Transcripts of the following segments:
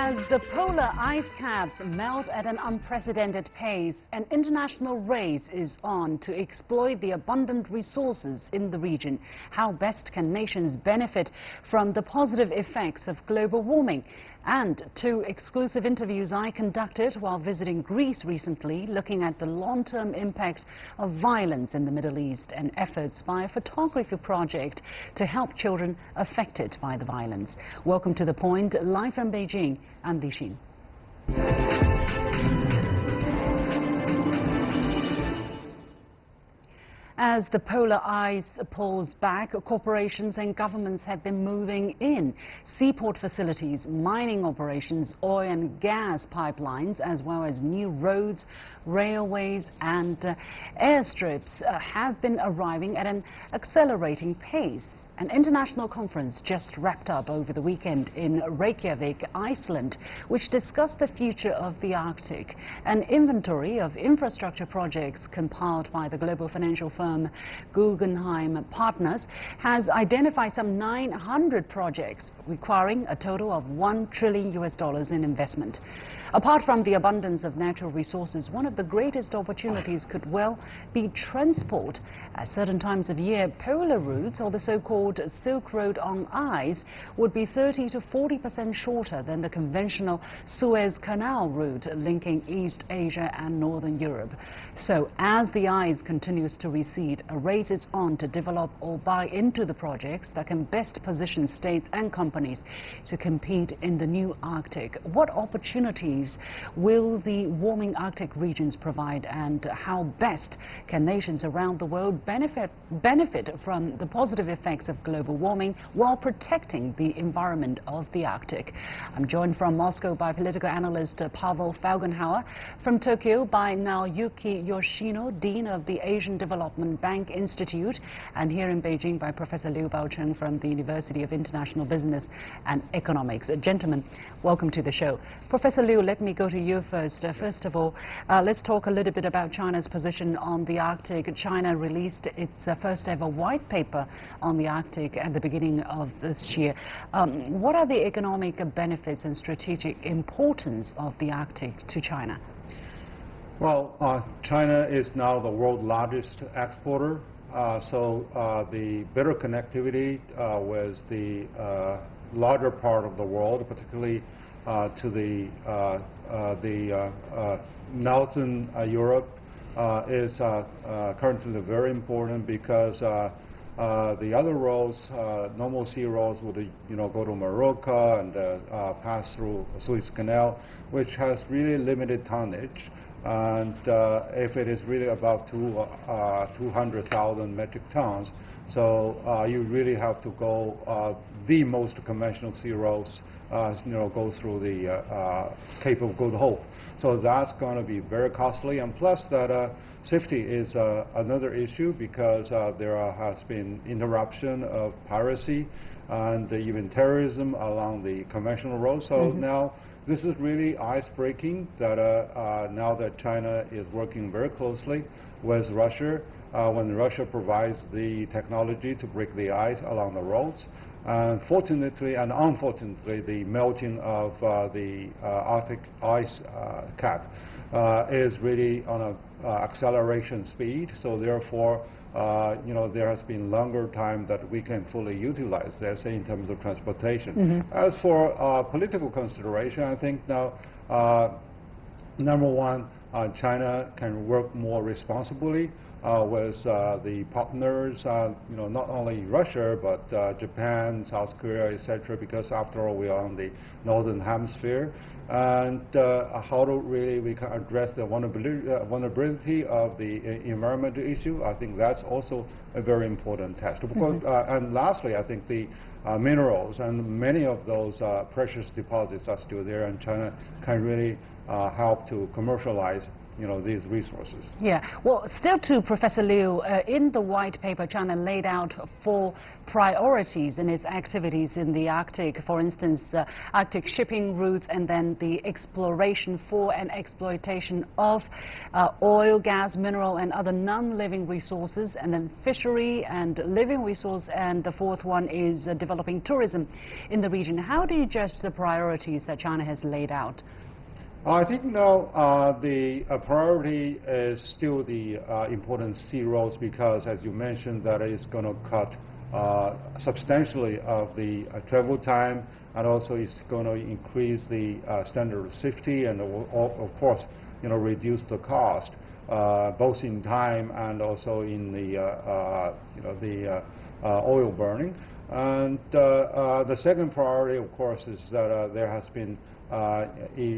As the polar ice caps melt at an unprecedented pace, an international race is on to exploit the abundant resources in the region. How best can nations benefit from the positive effects of global warming? And two exclusive interviews I conducted while visiting Greece recently, looking at the long-term impacts of violence in the Middle East and efforts by a photography project to help children affected by the violence. Welcome to The Point, live from Beijing. I'm Yoshino. As the polar ice pulls back, corporations and governments have been moving in. Seaport facilities, mining operations, oil and gas pipelines, as well as new roads, railways and airstrips have been arriving at an accelerating pace. An international conference just wrapped up over the weekend in Reykjavik, Iceland, which discussed the future of the Arctic. An inventory of infrastructure projects compiled by the global financial firm Guggenheim Partners has identified some 900 projects requiring a total of $1 trillion in investment. Apart from the abundance of natural resources, one of the greatest opportunities could well be transport. At certain times of year, polar routes, or the so-called Silk Road on ice, would be 30 to 40% shorter than the conventional Suez Canal route linking East Asia and Northern Europe. So as the ice continues to recede, a race is on to develop or buy into the projects that can best position states and companies to compete in the new Arctic. What opportunities will the warming Arctic regions provide, and how best can nations around the world benefit from the positive effects of global warming while protecting the environment of the Arctic? I'm joined from Moscow by political analyst Pavel Felgenhauer, from Tokyo by Naoyuki Yoshino, Dean of the Asian Development Bank Institute, and here in Beijing by Professor Liu Baocheng from the University of International Business and Economics. Gentlemen, welcome to the show. Professor Liu, let me go to you first. First of all, let's talk a little bit about China's position on the Arctic. China released its first ever white paper on the Arctic at the beginning of this year. What are the economic benefits and strategic importance of the Arctic to China? Well, China is now the world's largest exporter, so the better connectivity with the larger part of the world, particularly to the northern Europe, is currently very important, because the other roads, normal sea roads, would go to Morocco and pass through Suez Canal, which has really limited tonnage. And if it is really above 200,000 metric tons, so you really have to go the most conventional sea roads, go through the Cape of Good Hope. So that's going to be very costly, and plus that safety is another issue, because there has been interruption of piracy and even terrorism along the conventional roads. So now this is really ice-breaking, that now that China is working very closely with Russia, when Russia provides the technology to break the ice along the roads. And fortunately and unfortunately, the melting of the Arctic ice cap is really on an acceleration speed. So therefore, there has been longer time that we can fully utilize this in terms of transportation. As for political consideration, I think now, number one, China can work more responsibly with the partners, not only Russia, but Japan, South Korea, etc., because after all, we are on the northern hemisphere. And how to really we can address the vulnerability of the environmental issue, I think that's also a very important test. Because, and lastly, I think the minerals and many of those precious deposits are still there, and China can really help to commercialize these resources. Yeah. Well, still to Professor Liu, in the white paper, China laid out 4 priorities in its activities in the Arctic. For instance, Arctic shipping routes, and then the exploration for and exploitation of oil, gas, mineral, and other non-living resources, and then fishery and living resource, and the 4th one is developing tourism in the region. How do you judge the priorities that China has laid out? I think now the priority is still the important sea roads, because, as you mentioned, that is going to cut substantially of the travel time, and also it's going to increase the standard of safety, and of course, reduce the cost, both in time and also in the oil burning. And the second priority, of course, is that there has been a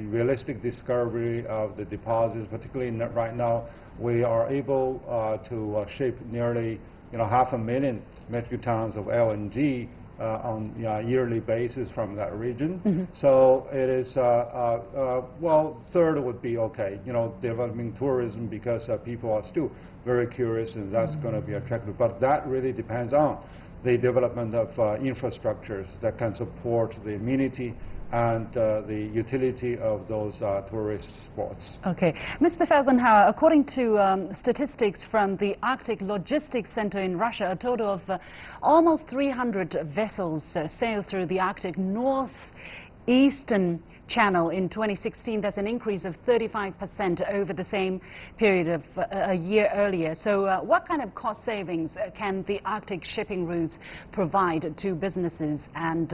realistic discovery of the deposits. Particularly right now, we are able to ship nearly 500,000 metric tons of LNG on a yearly basis from that region. Mm-hmm. So it is, well, third would be okay, developing tourism, because people are still very curious, and that's going to be attractive. But that really depends on the development of infrastructures that can support the amenity and the utility of those tourist spots. Okay. Mr. Felgenhauer, according to statistics from the Arctic Logistics Center in Russia, a total of almost 300 vessels sailed through the Arctic northeastern channel in 2016. That's an increase of 35% over the same period of a year earlier. So what kind of cost savings can the Arctic shipping routes provide to businesses, and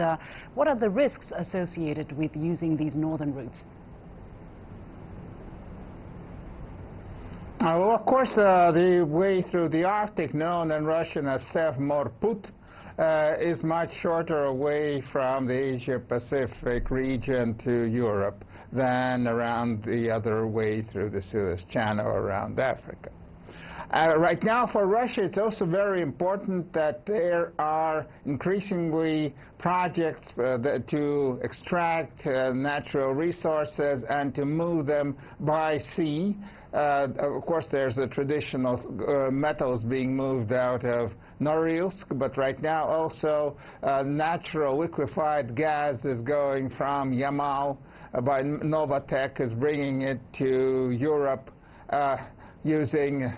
what are the risks associated with using these northern routes? Well, of course, the way through the Arctic, known in Russian as Sevmorput, is much shorter away from the Asia-Pacific region to Europe than around the other way through the Suez Canal around Africa. Right now for Russia, it's also very important that there are increasingly projects to extract natural resources and to move them by sea. Of course, there's the traditional metals being moved out of Norilsk, but right now also natural liquefied gas is going from Yamal by Novatek, is bringing it to Europe using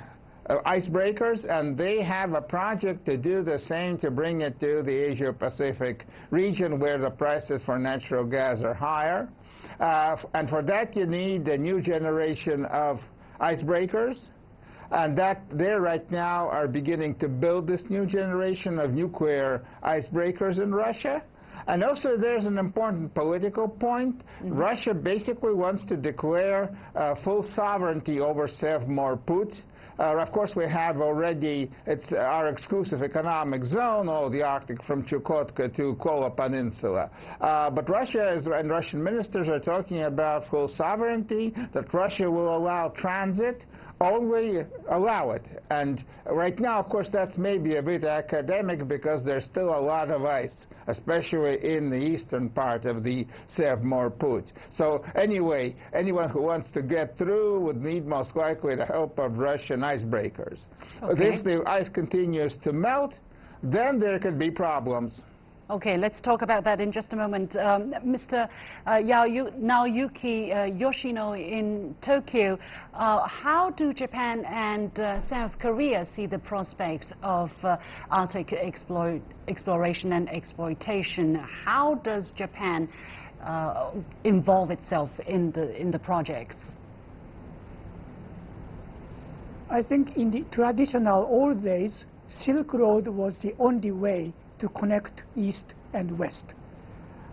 icebreakers, and they have a project to do the same, to bring it to the Asia-Pacific region where the prices for natural gas are higher. And for that you need a new generation of icebreakers, and that they right now are beginning to build this new generation of nuclear icebreakers in Russia. And also there's an important political point. Mm-hmm. Russia basically wants to declare full sovereignty over Sevmorput. Of course, we have already, it's our exclusive economic zone, all the Arctic from Chukotka to Kola Peninsula. But Russia and Russian ministers are talking about full sovereignty, that Russia will allow transit, only allow it. And right now, of course, that's maybe a bit academic because there's still a lot of ice, especially in the eastern part of the Sevmorput. So anyway, anyone who wants to get through would need most likely the help of Russian icebreakers. Okay. If the ice continues to melt, then there could be problems. Okay, let's talk about that in just a moment. Mr. Naoyuki Yoshino in Tokyo, how do Japan and South Korea see the prospects of Arctic exploration and exploitation? How does Japan involve itself in the projects? I think in the traditional old days, Silk Road was the only way to connect east and west.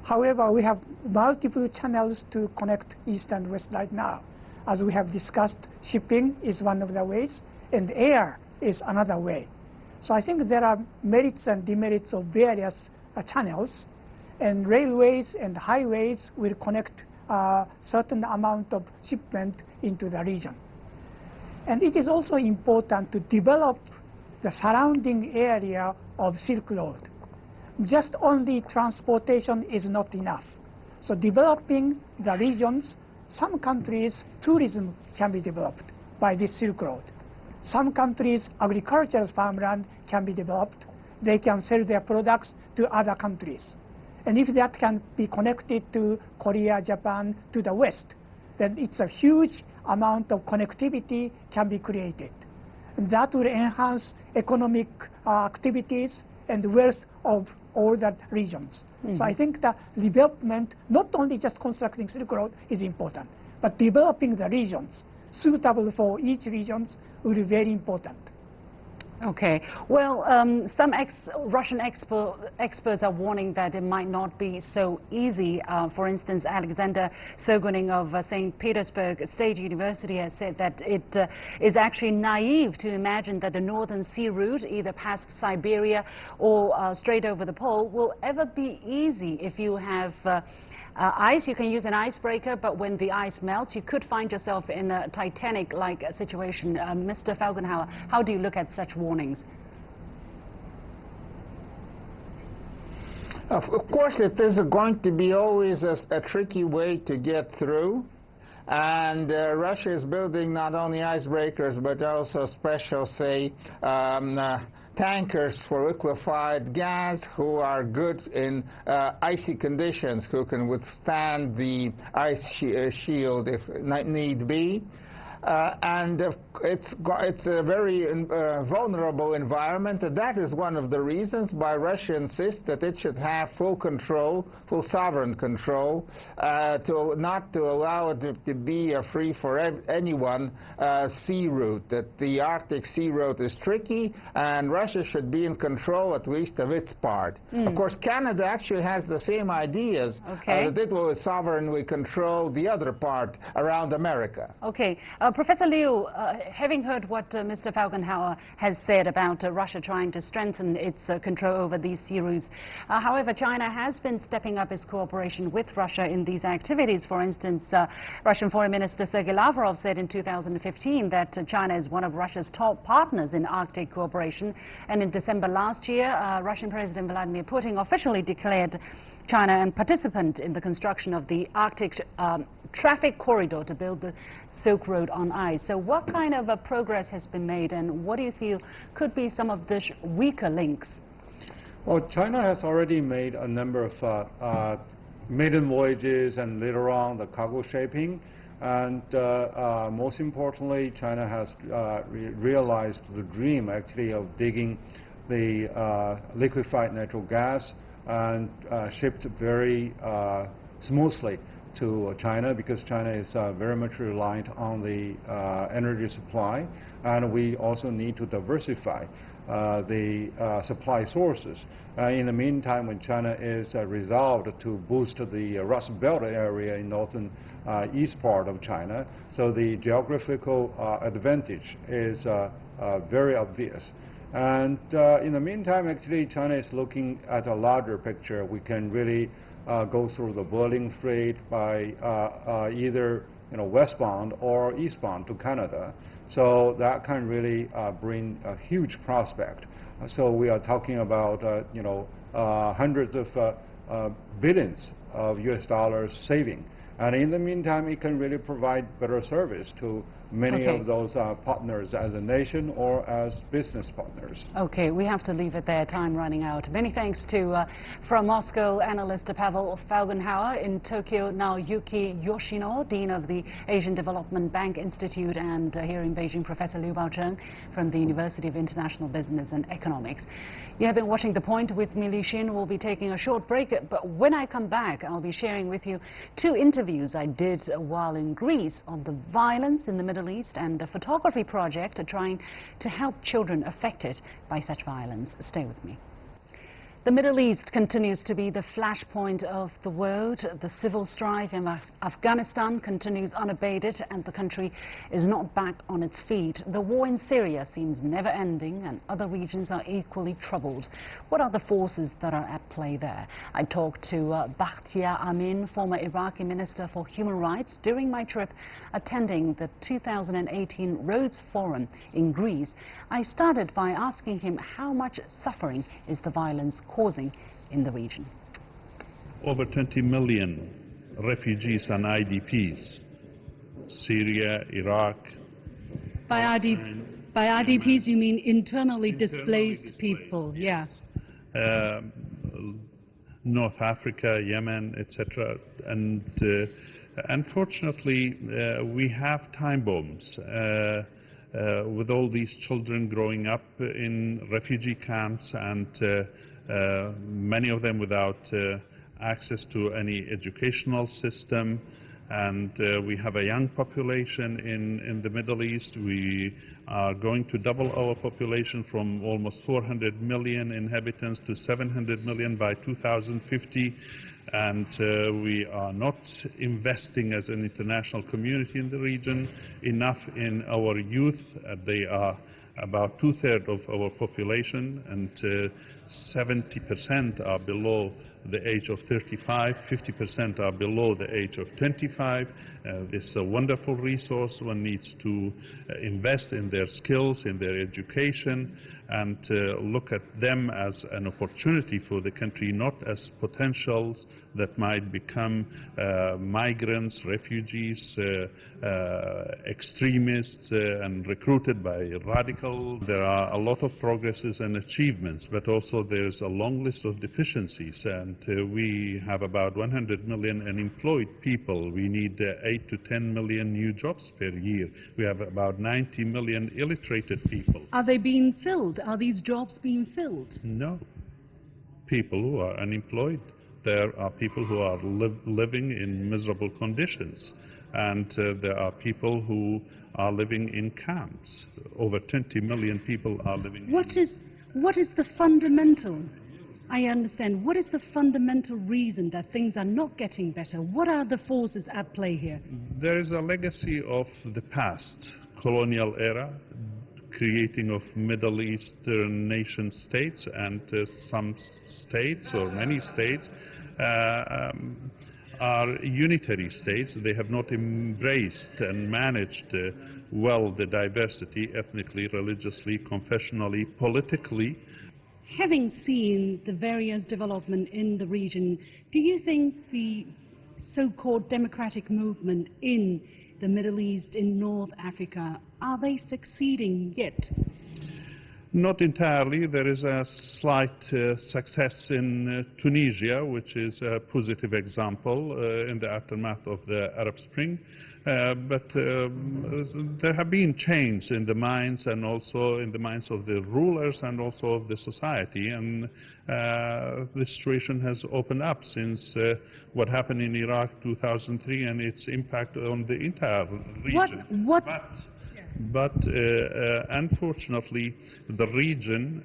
However, we have multiple channels to connect east and west right now. As we have discussed, shipping is one of the ways, and air is another way. So I think there are merits and demerits of various channels, and railways and highways will connect a certain amount of shipment into the region. And it is also important to develop the surrounding area of Silk Road. Just only transportation is not enough. So developing the regions, some countries, tourism can be developed. by this Silk Road. Some countries' agricultural farmland can be developed. They can sell their products to other countries. And if that can be connected to Korea, Japan, to the West, then it's a huge amount of connectivity can be created. And that will enhance economic activities and wealth of all the regions. So I think the development, not only just constructing Silk Road is important, but developing the regions suitable for each region will be very important. Okay. Well, some Russian experts are warning that it might not be so easy. For instance, Alexander Sogunin of St. Petersburg State University has said that it is actually naive to imagine that the Northern Sea route, either past Siberia or straight over the pole, will ever be easy. If you have ice, you can use an icebreaker, but when the ice melts, you could find yourself in a Titanic-like situation. Mr. Felgenhauer, how do you look at such warnings? Of course, it is going to be always a tricky way to get through. And Russia is building not only icebreakers, but also special, say, tankers for liquefied gas who are good in icy conditions, who can withstand the ice shield if need be. And it's a very vulnerable environment, and that is one of the reasons why Russia insists that it should have full control, full sovereign control, not to allow it to be a free for anyone sea route. That the Arctic sea route is tricky, and Russia should be in control at least of its part. Of course, Canada actually has the same ideas, that it will sovereignly control the other part around America. Okay. Professor Liu, having heard what Mr. Felgenhauer has said about Russia trying to strengthen its control over these sea routes, however, China has been stepping up its cooperation with Russia in these activities. For instance, Russian Foreign Minister Sergei Lavrov said in 2015 that China is one of Russia's top partners in Arctic cooperation. And in December last year, Russian President Vladimir Putin officially declared China a participant in the construction of the Arctic traffic corridor to build the Silk Road on ice. So what kind of progress has been made, and what do you feel could be some of the weaker links? Well, China has already made a number of maiden voyages and later on the cargo shaping. And most importantly, China has realized the dream actually of digging the liquefied natural gas and shipped very smoothly to China, because China is very much reliant on the energy supply, and we also need to diversify the supply sources. In the meantime, when China is resolved to boost the Rust Belt area in northern east part of China, so the geographical advantage is very obvious. And in the meantime, actually, China is looking at a larger picture. We can really go through the Bering Strait by either westbound or eastbound to Canada. So that can really bring a huge prospect. So we are talking about hundreds of billions of US dollars saving. And in the meantime, it can really provide better service to many of those partners as a nation or as business partners. Okay, we have to leave it there. Time running out. Many thanks to, from Moscow, analyst Pavel Felgenhauer, in Tokyo, Naoyuki Yoshino, Dean of the Asian Development Bank Institute, and here in Beijing, Professor Liu Baocheng from the University of International Business and Economics. You have been watching The Point with me, Li Xin. We'll be taking a short break, but when I come back, I'll be sharing with you 2 interviews I did while in Greece on the violence in the Middle East and a photography project trying to help children affected by such violence. Stay with me. The Middle East continues to be the flashpoint of the world. The civil strife in Afghanistan continues unabated, and the country is not back on its feet. The war in Syria seems never ending, and other regions are equally troubled. What are the forces that are at play there? I talked to Bakhtiar Amin, former Iraqi Minister for Human Rights, during my trip attending the 2018 Rhodes Forum in Greece. I started by asking him how much suffering is the violence causing in the region. Over 20 million refugees and IDPs, Syria, Iraq, By IDPs, you mean internally displaced people? Yes. Yeah. North Africa, Yemen, etc. And unfortunately, we have time bombs with all these children growing up in refugee camps, and many of them without access to any educational system. And we have a young population in the Middle East. We are going to double our population from almost 400 million inhabitants to 700 million by 2050. And we are not investing as an international community in the region enough in our youth. They are about 2/3 of our population, and 70% are below the age of 35, 50% are below the age of 25. It's a wonderful resource. One needs to invest in their skills, in their education, and look at them as an opportunity for the country, not as potentials that might become migrants, refugees, extremists, and recruited by radicals. There are a lot of progresses and achievements, but also there's a long list of deficiencies. And we have about 100 million unemployed people. We need 8 to 10 million new jobs per year. We have about 90 million illiterate people. Are they being filled? Are these jobs being filled? No. People who are unemployed. There are people who are living in miserable conditions. And there are people who are living in camps. Over 20 million people are living in camps. What is the fundamental? I understand. What is the fundamental reason that things are not getting better? What are the forces at play here? There is a legacy of the past, colonial era, creating of Middle Eastern nation states, and some states, or many states, are unitary states. They have not embraced and managed well the diversity, ethnically, religiously, confessionally, politically. Having seen the various development in the region, do you think the so-called democratic movement in the Middle East, in North Africa, are they succeeding yet? Not entirely. There is a slight success in Tunisia, which is a positive example in the aftermath of the Arab Spring. But there have been changes in the minds, and also in the minds of the rulers and also of the society. And the situation has opened up since what happened in Iraq 2003 and its impact on the entire region. But unfortunately, the region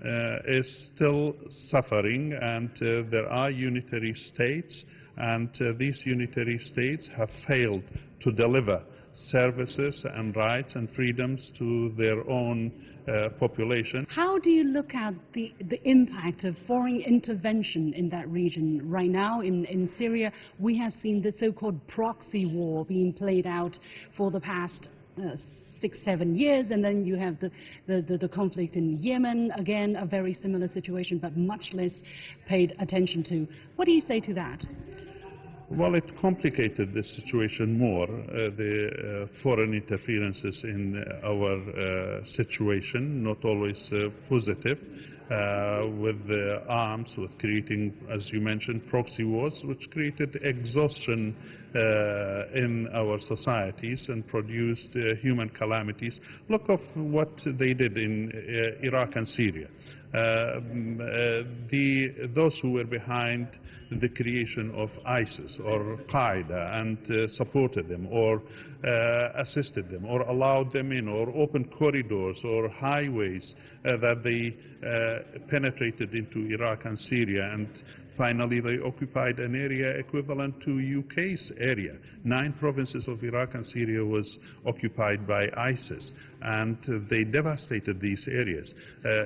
is still suffering, and there are unitary states, and these unitary states have failed to deliver services and rights and freedoms to their own population. How do you look at the impact of foreign intervention in that region? Right now in Syria, we have seen the so-called proxy war being played out for the past 6-7 years, and then you have the conflict in Yemen, again a very similar situation, but much less paid attention to. What do you say to that? Well, it complicated the situation more, the foreign interferences in our situation, not always positive, with arms, with creating, as you mentioned, proxy wars, which created exhaustion in our societies and produced human calamities. Look of what they did in Iraq and Syria. Those who were behind the creation of ISIS or Qaeda and supported them, or assisted them, or allowed them in, or opened corridors or highways that they penetrated into Iraq and Syria, and finally they occupied an area equivalent to UK's area. 9 provinces of Iraq and Syria was occupied by ISIS, and they devastated these areas.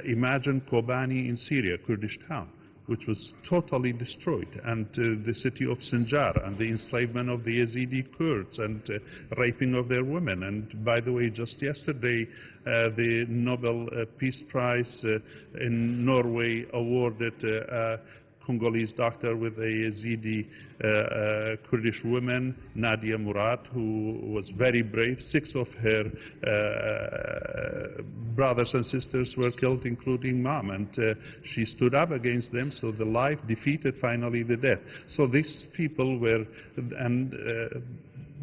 Imagine Kobani in Syria, Kurdish town, which was totally destroyed, and the city of Sinjar, and the enslavement of the Yazidi Kurds, and raping of their women. And by the way, just yesterday, the Nobel Peace Prize in Norway awarded Congolese doctor with a Yazidi Kurdish woman, Nadia Murad, who was very brave. 6 of her brothers and sisters were killed, including mom, and she stood up against them, so the life defeated finally the death. So these people were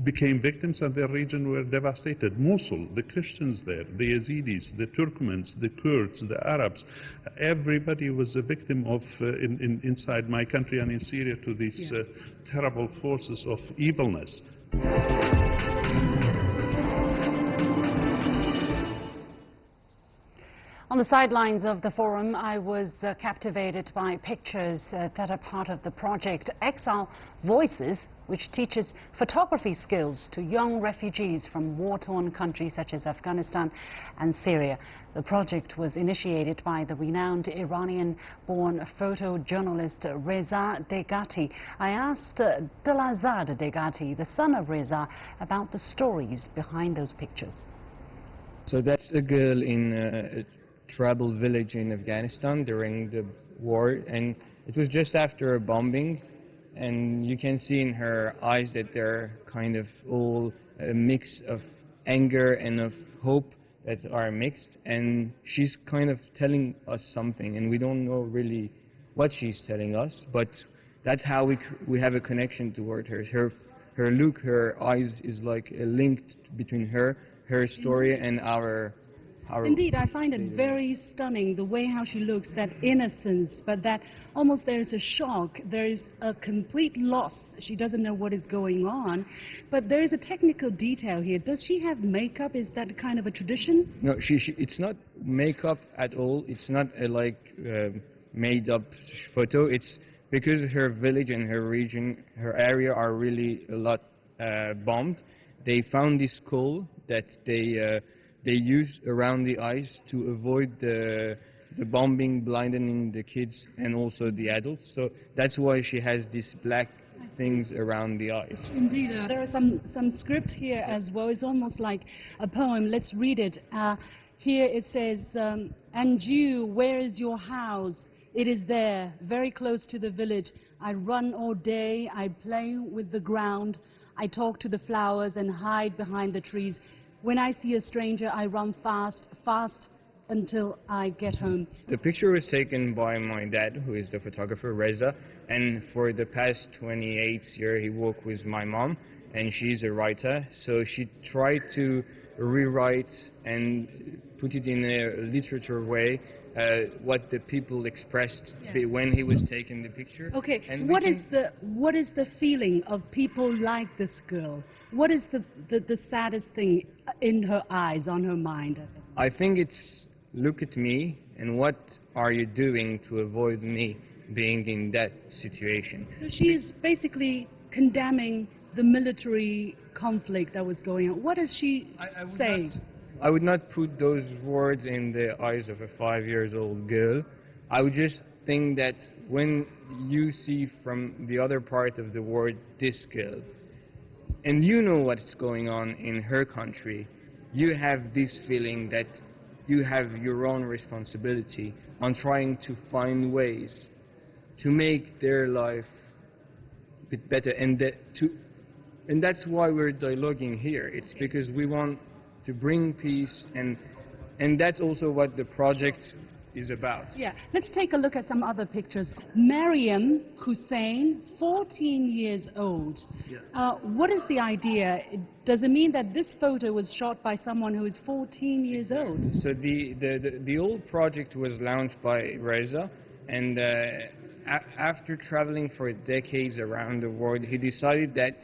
became victims, and their region were devastated. Mosul, the Christians there, the Yazidis, the Turkmens, the Kurds, the Arabs, everybody was a victim of, inside my country and in Syria, to these terrible forces of evilness. On the sidelines of the forum, I was captivated by pictures that are part of the project Exile Voices, which teaches photography skills to young refugees from war-torn countries such as Afghanistan and Syria. The project was initiated by the renowned Iranian-born photojournalist Reza Degati. I asked Dilazad Degati, the son of Reza, about the stories behind those pictures. So that's a girl in a tribal village in Afghanistan during the war, and it was just after a bombing, and you can see in her eyes that they're kind of all a mix of anger and of hope that are mixed, and she's kind of telling us something, and we don't know really what she's telling us, but that's how we have a connection toward her. Her look, her eyes is like a link between her story and our Indeed, I find it very stunning, the way how she looks, that innocence, but that almost there is a shock, there is a complete loss. She doesn't know what is going on, but there is a technical detail here. Does she have makeup? Is that kind of a tradition? No, it's not makeup at all. It's not a made-up photo. It's because her village and her region, her area are really a lot bombed. They found this coal that they use around the eyes to avoid the bombing blinding the kids and also the adults. So that's why she has these black things around the eyes. Indeed, there are some script here as well. It's almost like a poem. Let's read it. Here it says, "And you, where is your house? It is there, very close to the village. I run all day, I play with the ground, I talk to the flowers and hide behind the trees. When I see a stranger, I run fast, fast until I get home." The picture was taken by my dad, who is the photographer, Reza, and for the past 28 years he worked with my mom, and she's a writer, so she tried to rewrite and put it in a literature way what the people expressed when he was taking the picture. Okay, and what is the feeling of people like this girl? What is the saddest thing in her eyes, on her mind? I think it's, look at me, and what are you doing to avoid me being in that situation? So she is basically condemning the military conflict that was going on. What does she say? I would not put those words in the eyes of a 5-year-old girl. I would just think that when you see from the other part of the world this girl, and you know what's going on in her country, you have this feeling that you have your own responsibility on trying to find ways to make their life a bit better, and that's why we're dialoguing here. It's because we want to bring peace, and that's also what the project is about. Yeah, let's take a look at some other pictures. Mariam Hussein, 14 years old. Yeah. What is the idea? Does it mean that this photo was shot by someone who is 14 years old? So the old project was launched by Reza, and after traveling for decades around the world, he decided that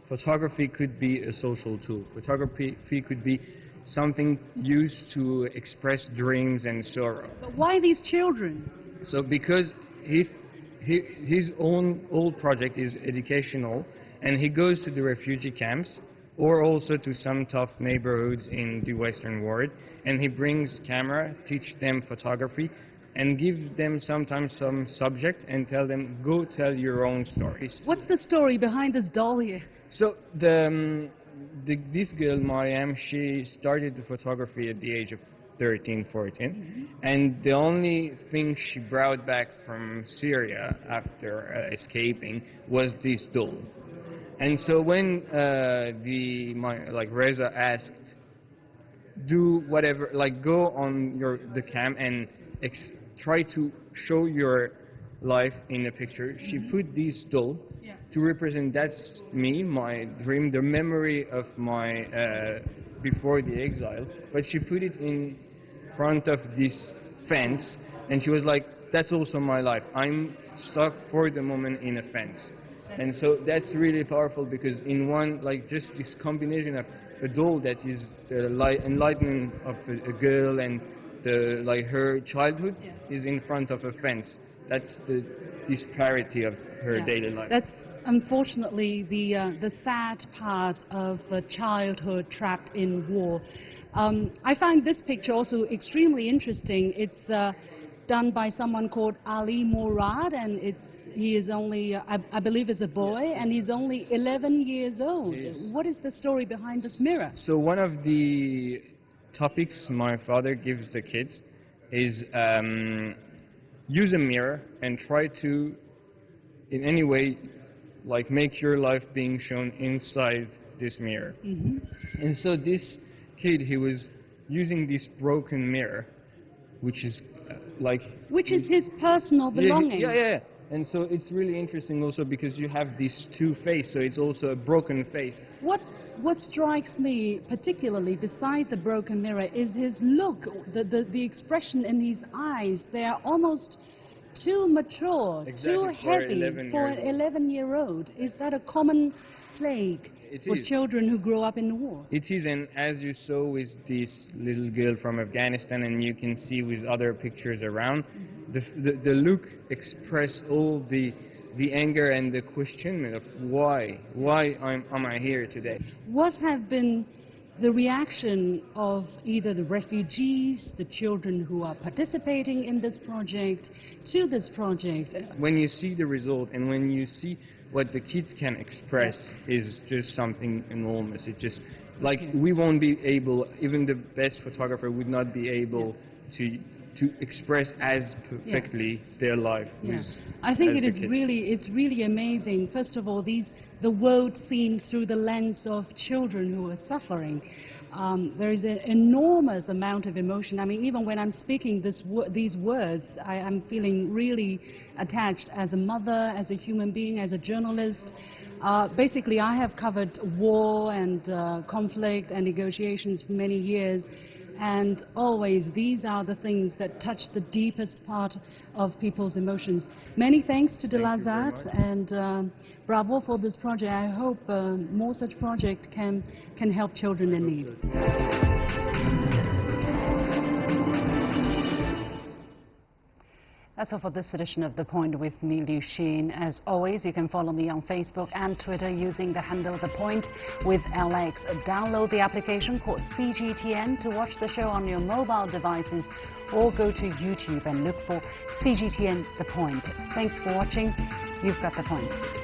photography could be a social tool. Photography could be something used to express dreams and sorrow. But why these children? So because his own old project is educational, and he goes to the refugee camps or also to some tough neighborhoods in the Western world, and he brings camera, teach them photography, and give them sometimes some subject and tell them, go tell your own stories. What's the story behind this doll here? So this girl, Mariam, she started the photography at the age of 13, 14. And the only thing she brought back from Syria after escaping was this doll. And so when Reza asked, do whatever, like go on the cam and try to show your life in a picture, she put this doll to represent that's me, my dream, the memory of my before the exile, but she put it in front of this fence, and she was like, that's also my life. I'm stuck for the moment in a fence. And so that's really powerful, because in one, like, just this combination of a doll that is the enlightenment of a girl and her childhood is in front of a fence. That's the disparity of her daily life. That's unfortunately the sad part of childhood trapped in war. I find this picture also extremely interesting. It's done by someone called Ali Murad, and he is only, I believe it's a boy, and he's only 11 years old. Yes. What is the story behind this mirror? So one of the topics my father gives the kids is use a mirror and try to, in any way, like make your life being shown inside this mirror. And so this kid, he was using this broken mirror, which is Which is his personal belonging. Yeah. And so it's really interesting also because you have this two face, so it's also a broken face. What strikes me particularly beside the broken mirror is his look, the expression in his eyes. They are almost too mature, too heavy for an 11-year-old. Is that a common plague for children who grow up in the war? It is, and as you saw with this little girl from Afghanistan, and you can see with other pictures around, the look express all the anger and the question of why am I here today? What have been the reaction of either the refugees, the children who are participating in this project, to this project? When you see the result and when you see what the kids can express is just something enormous. It just, like, we won't be able, even the best photographer would not be able to express as perfectly their life. I think it's really amazing. First of all, the world seen through the lens of children who are suffering. There is an enormous amount of emotion. I mean, even when I'm speaking these words, I'm feeling really attached as a mother, as a human being, as a journalist. Basically, I have covered war and conflict and negotiations for many years. And always, these are the things that touch the deepest part of people's emotions. Many thanks to Dilazat, and bravo for this project. I hope more such projects can help children in need. That's all for this edition of The Point with me, Liu Xin. As always, you can follow me on Facebook and Twitter using the handle The Point with LX. Download the application called CGTN to watch the show on your mobile devices, or go to YouTube and look for CGTN The Point. Thanks for watching. You've got The Point.